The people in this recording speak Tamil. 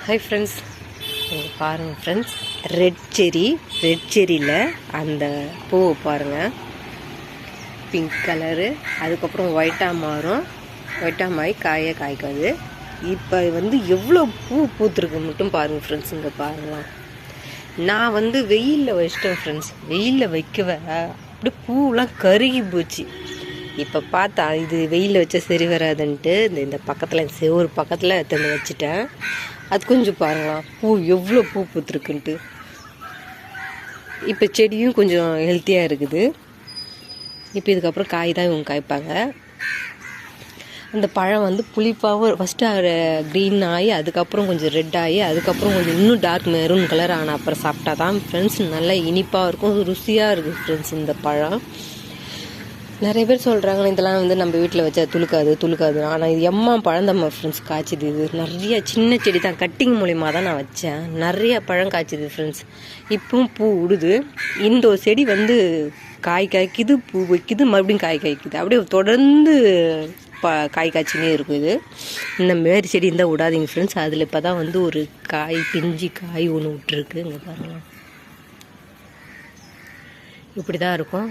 ஹாய் ஃப்ரெண்ட்ஸ், நீங்கள் பாருங்கள் ஃப்ரெண்ட்ஸ், ரெட் செரியில் அந்த பூவை பாருங்கள். பிங்க் கலரு, அதுக்கப்புறம் ஒயிட்டாக மாறும். ஒயிட்டாக மாறி காய்க்காது. இப்போ எவ்வளோ பூ பூத்துருக்கு மட்டும் பாருங்கள் ஃப்ரெண்ட்ஸ். இங்கே பாருங்கள், நான் வெயிலில் வச்சிட்டேன் ஃப்ரெண்ட்ஸ். வெயிலில் வைக்கவே அப்படியே பூவெலாம் கருகி போச்சு. இப்போ பார்த்தா இது வெயிலில் வச்சா சரி வராதுன்ட்டு இந்த பக்கத்தில் ஒரு பக்கத்தில் எடுத்து வச்சுட்டேன். அது கொஞ்சம் பாருங்களா, பூ எவ்வளோ பூ பூத்துருக்குன்ட்டு. இப்போ செடியும் கொஞ்சம் ஹெல்த்தியாக இருக்குது. இப்போ இதுக்கப்புறம் காய் தான் இவங்க காய்ப்பாங்க. அந்த பழம் புளிப்பாகவும் ஃபஸ்ட்டு க்ரீன் ஆகி, அதுக்கப்புறம் கொஞ்சம் ரெட் ஆகி, அதுக்கப்புறம் கொஞ்சம் இன்னும் டார்க் மெரூன் கலர் ஆன அப்புறம் சாப்பிட்டா தான் ஃப்ரெண்ட்ஸ் நல்லா இனிப்பாக இருக்கும், ருசியாக இருக்குது ஃப்ரெண்ட்ஸ் இந்த பழம். நிறைய பேர் சொல்கிறாங்க இதெல்லாம் நம்ம வீட்டில் வச்சா துளுக்காது. ஆனால் இது பழந்தம்மா ஃப்ரெண்ட்ஸ் காய்ச்சிது. இது நிறைய சின்ன செடி தான், கட்டிங் மூலிமா தான் நான் வச்சேன். நிறைய பழம் காய்ச்சிது ஃப்ரெண்ட்ஸ். இப்பவும் பூ விடுது. இந்த ஒரு செடி காய் காய்க்குது, பூ வைக்குது, மறுபடியும் காய் காய்க்குது. அப்படியே தொடர்ந்து காய் காய்ச்சினே இருக்கும். இது இந்த மாரி செடி இருந்தால் விடாதீங்க ஃப்ரெண்ட்ஸ். அதில் இப்போ தான் ஒரு பிஞ்சு காய் ஒன்று விட்டுருக்கு. இங்கே பாருங்கள், இப்படி தான் இருக்கும்.